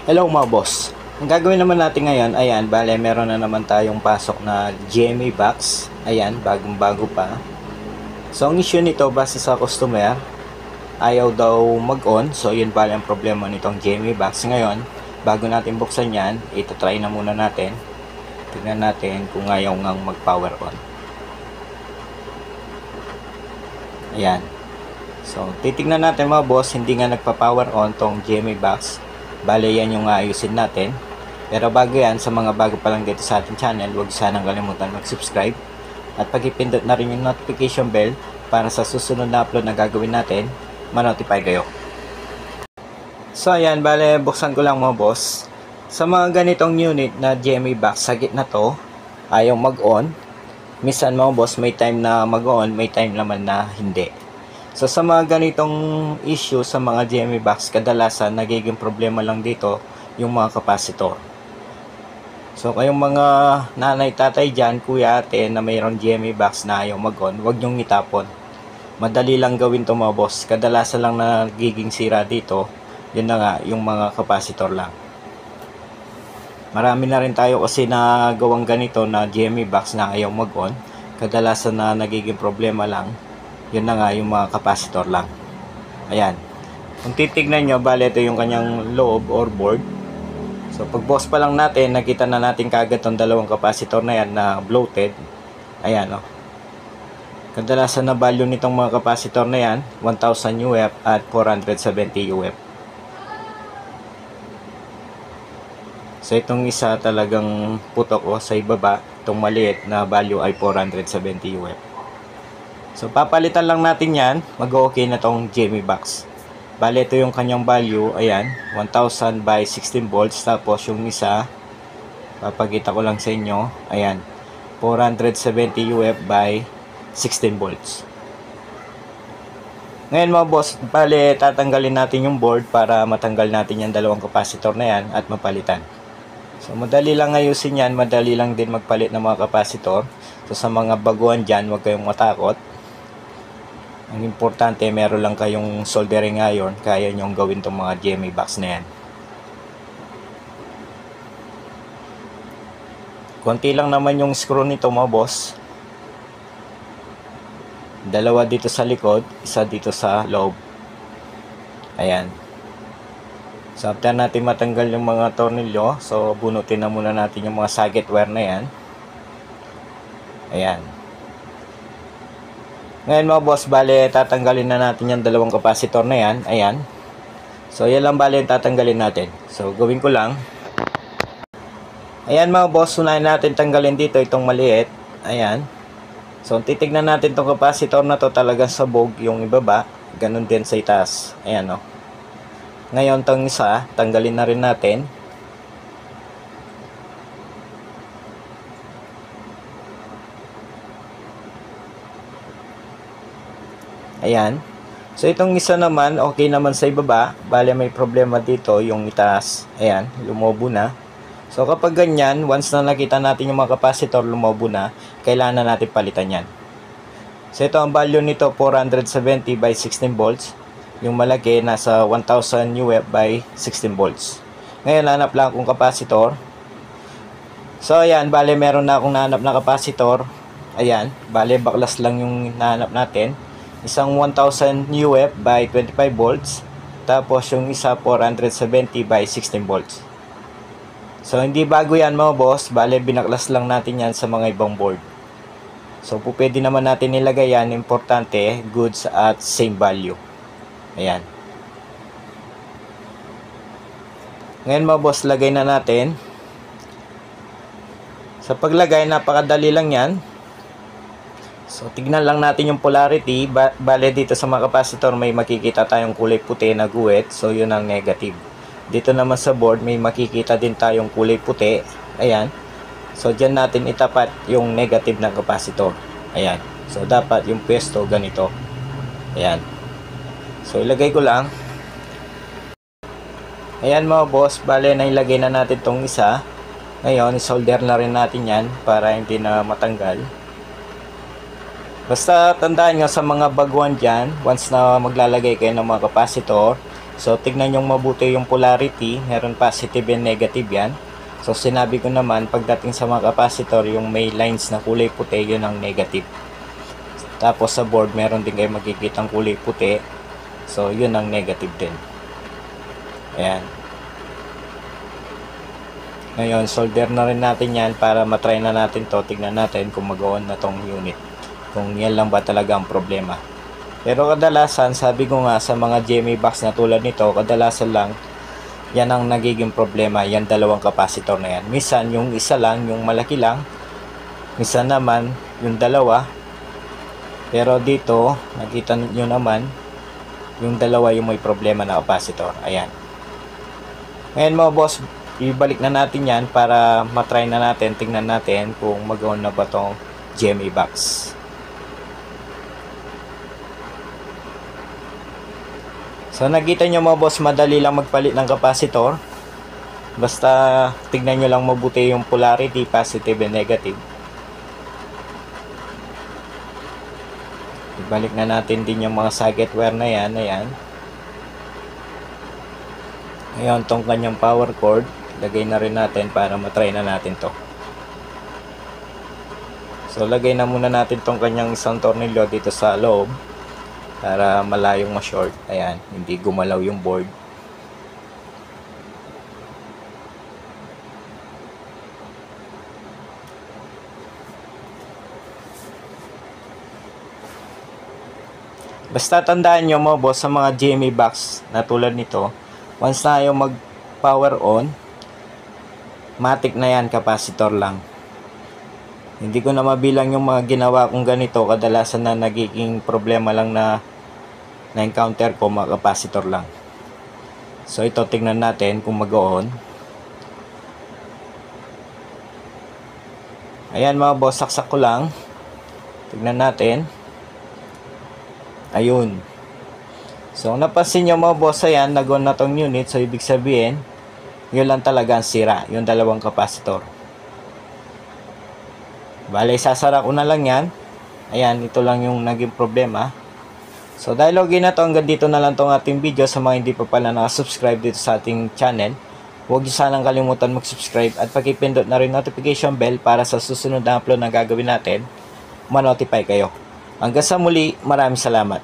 Hello mga boss. Ang gagawin naman natin ngayon, ayan, bale meron na naman tayong pasok na GMA box. Ayan, bagong bago pa. So ang issue nito base sa customer, ayaw daw mag-on. So yun bale ang problema nitong GMA box. Ngayon, bago natin buksan yan, ito-try na muna natin. Tingnan natin kung ayaw ngang mag-power on. Ayan. So titignan natin mga boss, hindi nga nagpa-power on tong GMA box. Bale yan yung ayusin natin. Pero bago yan, sa mga bago pa lang dito sa ating channel, huwag sanang kalimutan mag-subscribe at pag-ipindot na rin yung notification bell para sa susunod na upload na gagawin natin, ma-notify kayo. So ayan, bale buksan ko lang mga boss. Sa mga ganitong unit na GMA box, sa gitna to, ayaw mag-on. Minsan mga boss, may time na mag-on, may time naman na hindi. So sa mga ganitong issue sa mga GMA box, kadalasan nagiging problema lang dito yung mga kapasitor. So kayong mga nanay, tatay dyan, kuya, ate na mayroong GMA box na ayaw mag-on, huwag nyong itapon. Madali lang gawin to mga boss. Kadalasan lang nagiging sira dito, yun na nga, yung mga kapasitor lang. Marami na rin tayo kasi na gawang ganito na GMA box na ayaw mag-on. Kadalasan na nagiging problema lang, yun na nga, yung mga kapasitor lang. Ayan, kung titignan nyo, bale ito yung kanyang loob or board. So pag boss pa lang natin, nakita na natin kagad tong dalawang kapasitor na yan na bloated. Ayan o. Kadalasan na value nitong mga kapasitor na yan, 1000 UF at 470 UF. So itong isa talagang putok o sa ibaba, itong maliit na value ay 470 UF. So papalitan lang natin yan, mag-okay na tong GMA box. Bale ito yung kanyang value, ayan, 1000 by 16 volts. Tapos yung isa, papakita ko lang sa inyo, ayan, 470 UF by 16 volts. Ngayon mga boss, bale tatanggalin natin yung board para matanggal natin yung dalawang kapasitor na yan at mapalitan. So madali lang ayusin yan, madali lang din magpalit ng mga kapasitor. So sa mga baguhan dyan, huwag kayong matakot. Ang importante, meron lang kayong soldering iron, kaya nyong gawin tong mga GMA box na yan. Konti lang naman yung screw nito mga boss. Dalawa dito sa likod, isa dito sa loob. Ayan. So after natin matanggal yung mga tornilyo, so bunutin na muna natin yung mga socket wire na yan. Ayan. Ngayon mga boss, bale tatanggalin na natin yung dalawang kapasitor na yan. Ayan. So yan lang bale tatanggalin natin. So gawin ko lang. Ayan mga boss, unahin natin tanggalin dito itong maliit. Ayan. So titignan natin itong kapasitor na to, talagang sabog yung ibaba. Ganun din sa itaas. Ayan o. Ngayon itong isa, tanggalin na rin natin. Ayan. So itong isa naman, okay naman sa ibaba. Bale may problema dito, yung itaas. Ayan, lumobo na. So kapag ganyan, once na nakita natin yung mga kapasitor lumobo na, kailangan na natin palitan yan. So ito ang value nito, 470 by 16 volts. Yung malaki, nasa 1000 UF by 16 volts. Ngayon, hanap lang akong kapasitor. So ayan, bale meron na akong nahanap na kapasitor. Ayan, bale baklas lang yung nahanap natin. Isang 1000 UF by 25 volts. Tapos yung isa 470 by 16 volts. So hindi bago yan mga boss. Bale binaklas lang natin yan sa mga ibang board. So pwede naman natin nilagay yan. Importante, goods at same value. Ayan. Ngayon mga boss, lagay na natin. Sa paglagay, napakadali lang yan. So tignan lang natin yung polarity. Bale dito sa mga kapasitor may makikita tayong kulay puti na guhit. So yun ang negative. Dito naman sa board may makikita din tayong kulay puti. Ayan. So dyan natin itapat yung negative ng kapasitor. Ayan. So dapat yung pwesto ganito. Ayan. So ilagay ko lang. Ayan mga boss. Bale na ilagay na natin tong isa. Ngayon isolder na rin natin yan para hindi na matanggal. Basta tandaan nyo sa mga baguhan dyan, once na maglalagay kayo ng mga kapasitor, So tignan nyo mabuti yung polarity, meron positive and negative yan. So sinabi ko naman, pagdating sa mga capacitor, yung may lines na kulay puti, yun ang negative. Tapos sa board, meron din kayo makikita ang kulay puti. So yun ang negative din. Ayan. Ngayon, solder na rin natin yan para matry na natin to. Tignan natin kung mag-on na tong unit. Kung yan lang ba talaga ang problema. Pero kadalasan, sabi ko nga sa mga GMA box na tulad nito, kadalasan lang, yan ang nagiging problema. Yan dalawang capacitor na yan. Minsan, yung isa lang, yung malaki lang. Minsan naman, yung dalawa. Pero dito, nakita nyo naman, yung dalawa yung may problema na capacitor. Ayan. Ngayon mga boss, ibalik na natin yan para matry na natin, tingnan natin kung mag-on na ba tong GMA box. So nakita nyo mga boss, madali lang magpalit ng capacitor. Basta tignan nyo lang mabuti yung polarity, positive and negative. Ibalik na natin din yung mga socket wire na yan. Ayan. Ngayon tong kanyang power cord, lagay na rin natin para matry na natin to. So lagay na muna natin tong kanyang isang tornilyo dito sa loob para malayong ma-short. Ayan, hindi gumalaw yung board. Basta tandaan nyo mga boss, sa mga GMA box na tulad nito, once na yung mag power on, matic na yan, capacitor lang. Hindi ko na mabilang yung mga ginawa kong ganito, kadalasan na nagiging problema lang na encounter ko, mga capacitor lang. So ito, tingnan natin kung mag-on. Ayan mga boss, saksak ko lang. Tingnan natin. Ayun. So napansin nyo mga boss, ayan, nag-on na tong unit. So ibig sabihin, yun lang talaga ang sira, yung dalawang capacitor. Bale, sasara ko na lang yan. Ayan, ito lang yung naging problema. So dahil login na to, hanggang dito na lang tong ating video. Sa mga hindi pa pala nakasubscribe dito sa ating channel, huwag nyo sanang kalimutan mag-subscribe at pakipindot na rin notification bell para sa susunod na upload na gagawin natin, ma-notify kayo. Hanggang sa muli, maraming salamat.